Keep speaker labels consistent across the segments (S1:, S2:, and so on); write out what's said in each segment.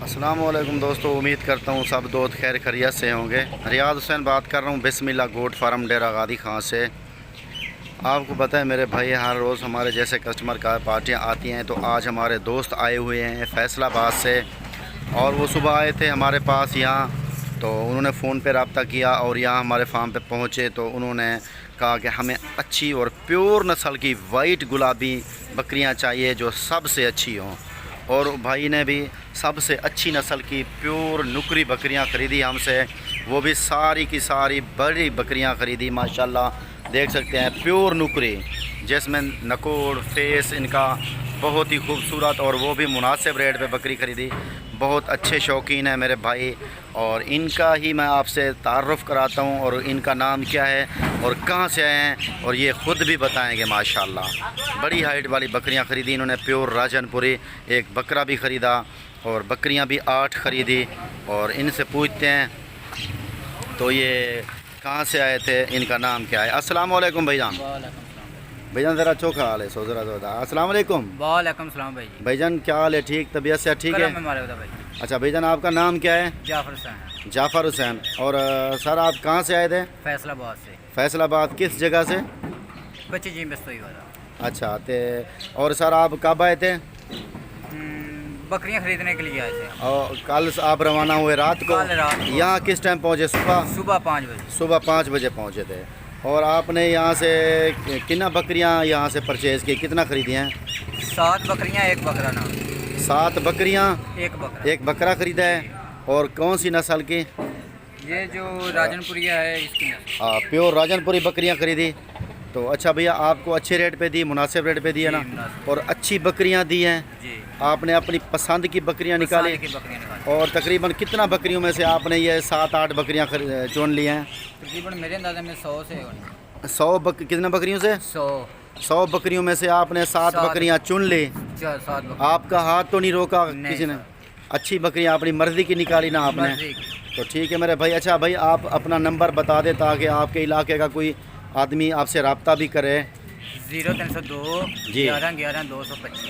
S1: अस्सलाम वालेकुम दोस्तों, उम्मीद करता हूँ सब दोस्त खैर खैरियत से होंगे। रियाज हुसैन बात कर रहा हूँ बिस्मिल्लाह गोट फार्म डेरा गादी खां से। आपको पता है मेरे भाई, हर रोज़ हमारे जैसे कस्टमर का पार्टियाँ आती हैं। तो आज हमारे दोस्त आए हुए हैं फैसलाबाद से, और वो सुबह आए थे हमारे पास यहाँ। तो उन्होंने फ़ोन पे रब्ता किया और यहाँ हमारे फार्म पे पहुँचे। तो उन्होंने कहा कि हमें अच्छी और प्योर नस्ल की वाइट गुलाबी बकरियाँ चाहिए जो सबसे अच्छी हों। और भाई ने भी सबसे अच्छी नस्ल की प्योर नुकरी बकरियां ख़रीदी हमसे, वो भी सारी की सारी बड़ी बकरियां ख़रीदी माशाल्लाह। देख सकते हैं प्योर नुकरी, जिसमें नकोड़ फेस इनका बहुत ही खूबसूरत, और वो भी मुनासिब रेट पे बकरी ख़रीदी। बहुत अच्छे शौकीन हैं मेरे भाई, और इनका ही मैं आपसे तारुफ़ कराता हूँ और इनका नाम क्या है और कहाँ से आए हैं, और ये ख़ुद भी बताएंगे माशाल्लाह। बड़ी हाइट वाली बकरियां ख़रीदी इन्होंने, प्योर राजनपुरी। एक बकरा भी ख़रीदा और बकरियां भी 8 ख़रीदी। और इनसे पूछते हैं तो ये कहाँ से आए थे, इनका नाम क्या है। अस्सलाम वालेकुम भाईजान। भाईजान ज़रा चौखा हाल है, सो ज़रा अस्सलाम वालेकुम।
S2: वालेकुम सलाम भाई जी।
S1: भाईजान क्या हाल है, ठीक तबीयत से ठीक है?
S2: भाई।
S1: अच्छा भाईजान, आपका नाम क्या है?
S2: जाफर हुसैन।
S1: जाफ़र हुसैन। और सर आप कहाँ से आए थे?
S2: फैसलाबाद से।
S1: फैसलाबाद किस जगह से?
S2: बच्ची जी बस्तोई वाला।
S1: अच्छा ते, और सर आप कब आए थे?
S2: बकरियां खरीदने के लिए आए थे।
S1: और कल आप रवाना हुए रात को?
S2: कल रात को।
S1: यहाँ किस टाइम पहुँचे?
S2: सुबह 5 बजे।
S1: सुबह 5 बजे पहुँचे थे। और आपने यहाँ से कितना बकरियाँ यहाँ से परचेज़ की, कितना ख़रीदी हैं?
S2: 7 बकरियां, एक बकरा ना।
S1: 7 बकरियाँ,
S2: एक
S1: बकरा ख़रीदा है। और कौन सी नस्ल की?
S2: ये जो राजनपुरिया है इसकी नस्ल।
S1: हाँ, प्योर राजनपुरी बकरियाँ ख़रीदी। तो अच्छा भैया, आपको अच्छे रेट पे दी, मुनासिब रेट पे दी है ना, और अच्छी बकरियाँ दी हैं
S2: जी।
S1: आपने अपनी पसंद की बकरियाँ निकाली। और तकरीबन कितना बकरियों में से आपने ये 7-8 बकरियाँ चुन ली हैं?
S2: तकरीबन मेरे अंदाज़े में 100 से
S1: 100 कितना बकरियों से? 100 बकरियों में से आपने 7 बकरियाँ चुन ली।
S2: 7
S1: आपका हाथ तो नहीं रोका किसी ने? अच्छी बकरियाँ अपनी मर्ज़ी की निकाली ना आपने? तो ठीक है मेरे भाई। अच्छा भाई, आप अपना नंबर बता दें ताकि आपके इलाके का कोई आदमी आपसे रब्ता भी करे।
S2: 0302
S1: जी
S2: 11 11 225।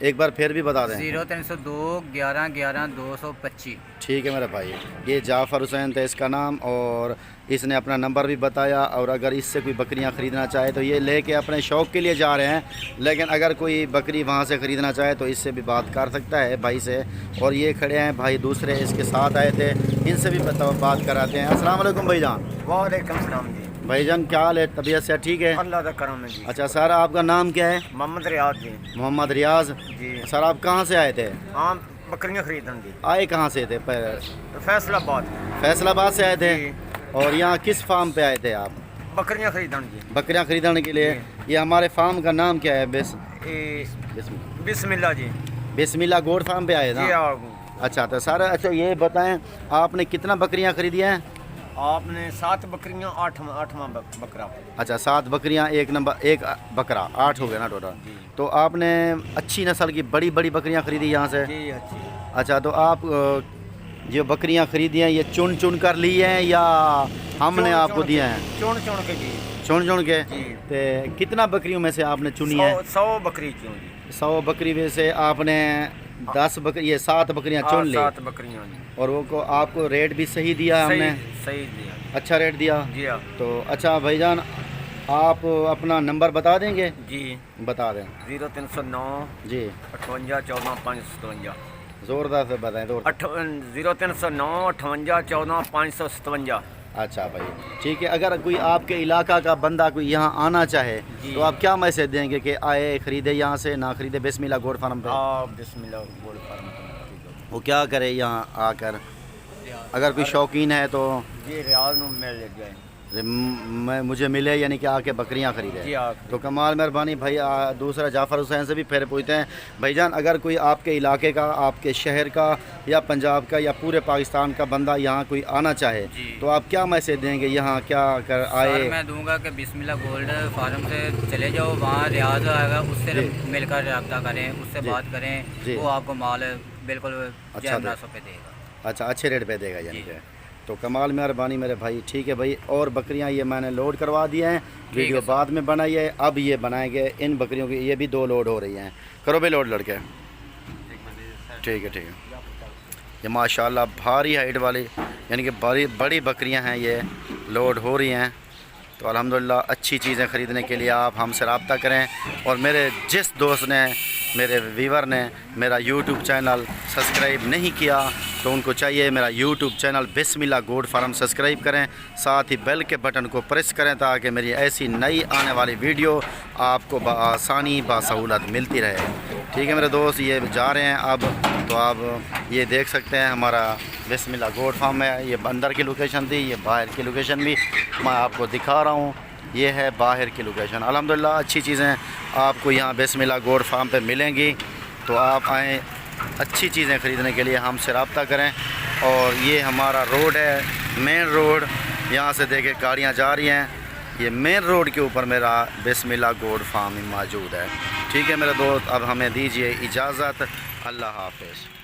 S1: एक बार फिर भी बता दें।
S2: 0302 11 11 225।
S1: ठीक है मेरे भाई, ये जाफ़र हुसैन था इसका नाम, और इसने अपना नंबर भी बताया। और अगर इससे कोई बकरियां ख़रीदना चाहे तो ये लेके अपने शौक़ के लिए जा रहे हैं, लेकिन अगर कोई बकरी वहाँ से ख़रीदना चाहे तो इससे भी बात कर सकता है भाई से। और ये खड़े हैं भाई दूसरे इसके साथ आए थे, इनसे भी बात कराते हैं। अस्सलाम वालेकुम भाईजान।
S2: वालेकुम सलाम जी।
S1: भाईजान क्या हाल है, तबीयत से ठीक है?
S2: अल्लाह का करम है जी।
S1: अच्छा सर, आपका नाम क्या है?
S2: मोहम्मद रियाज जी।
S1: मोहम्मद रियाज
S2: जी।
S1: सर, आप कहाँ से आए थे?
S2: हाँ, बकरियां खरीदन जी।
S1: आए कहाँ से थे?
S2: फैसलाबाद।
S1: फैसलाबाद से आए थे।
S2: जी।
S1: और यहाँ किस फार्म पे आए थे आप?
S2: बकरियां खरीदन जी।
S1: बकरियाँ खरीदने के लिए। ये हमारे फार्म का नाम क्या है?
S2: बिस्मिल्लाह जी।
S1: बिस्मिल्लाह गोट फार्म पे आए
S2: जी।
S1: ना? अच्छा तो सर, अच्छा ये बताएं आपने कितना बकरियाँ खरीदी हैं?
S2: आपने 7 बकरियां, 8वां बकरा।
S1: अच्छा 7 बकरियाँ, एक बकरा, 8 हो गया ना टोटल। तो आपने अच्छी नस्ल की बड़ी बड़ी बकरियाँ खरीदी यहाँ से?
S2: जी अच्छी।
S1: अच्छा तो आप जो बकरियाँ खरीदी हैं ये चुन चुन कर ली हैं या हमने आपको दिए हैं?
S2: चुन चुन के जी।
S1: चुन चुन के।
S2: जी।
S1: तो कितना बकरियों में से आपने चुनी है?
S2: 100 बकरी क्यों जी।
S1: 100 बकरी में से आपने 10 बकरी, ये 7 बकरियाँ चुन ली।
S2: 7 बकरियां जी।
S1: और वो को आपको रेट भी सही दिया हमने?
S2: सही दिया।
S1: अच्छा रेट दिया
S2: जी हाँ।
S1: तो अच्छा भाईजान, आप अपना नंबर बता देंगे?
S2: जी
S1: बता दें।
S2: 0309
S1: जी
S2: 58 14 557।
S1: ज़ोरदार से बताएं।
S2: 0309 58 14 557।
S1: अच्छा भाई ठीक है। अगर कोई आपके इलाका का बंदा कोई यहाँ आना चाहे तो आप क्या मैसेज देंगे कि आए ख़रीदे यहाँ से, ना ख़रीदे बिस्मिल्लाह गोट फार्म पे?
S2: बिस्मिल्लाह गोट फार्म
S1: वो क्या करे यहाँ आकर? अगर कोई शौकीन है तो
S2: जी रियाज में मिल जाए।
S1: मुझे मिले, यानी कि आके बकरियां खरीदे।
S2: जी हाँ।
S1: तो कमाल मेहरबानी भाई। दूसरा जाफ़र हुसैन से भी फिर पूछते हैं भाईजान, अगर कोई आपके इलाके का, आपके शहर का या पंजाब का या पूरे पाकिस्तान का बंदा यहाँ कोई आना चाहे तो आप क्या मैसेज देंगे? यहाँ क्या कर आए?
S2: मैं दूंगा कि बिस्मिल्लाह गोल्ड फार्म से चले जाओ, वहाँ रियाज आएगा, उससे मिलकर रब्ता करें, उससे बात करें, वो आपको माल बिल्कुल
S1: अच्छा
S2: पे देगा।
S1: अच्छा, अच्छे रेट पे देगा यानी कि। तो कमाल मेहरबानी मेरे भाई। ठीक है भाई, और बकरियां ये मैंने लोड करवा दिए हैं, वीडियो बाद में बनाई है, अब ये बनाएंगे इन बकरियों की। ये भी 2 लोड हो रही हैं। करो भाई लोड लड़के। ठीक है ठीक है। ये माशाल्लाह भारी हाइट वाली यानी कि बड़ी बड़ी बकरियां हैं, ये लोड हो रही हैं। तो अल्हम्दुलिल्लाह अच्छी चीज़ें ख़रीदने के लिए आप हमसे रब्ता करें। और मेरे जिस दोस्त ने, मेरे व्यूवर ने मेरा यूट्यूब चैनल सब्सक्राइब नहीं किया तो उनको चाहिए मेरा यूट्यूब चैनल बिस्मिल्लाह गोट फार्म सब्सक्राइब करें, साथ ही बेल के बटन को प्रेस करें ताकि मेरी ऐसी नई आने वाली वीडियो आपको बआसानी बासहूलत मिलती रहे। ठीक है मेरे दोस्त, ये जा रहे हैं अब। तो आप ये देख सकते हैं हमारा बिस्मिल्लाह गोट फार्म है। ये अंदर की लोकेशन थी, ये बाहर की लोकेशन भी मैं आपको दिखा रहा हूँ। ये है बाहर की लोकेशन। अल्हम्दुलिल्लाह अच्छी चीज़ें आपको यहाँ बिस्मिल्लाह गोट फार्म पे मिलेंगी। तो आप आएँ अच्छी चीज़ें ख़रीदने के लिए हमसे रब्ता करें। और ये हमारा रोड है, मेन रोड, यहाँ से देखे गाड़ियाँ जा रही हैं। ये मेन रोड के ऊपर मेरा बिस्मिल्लाह गोट फार्म मौजूद है। ठीक है मेरे दोस्त, अब हमें दीजिए इजाज़त। अल्लाह हाफ़िज़।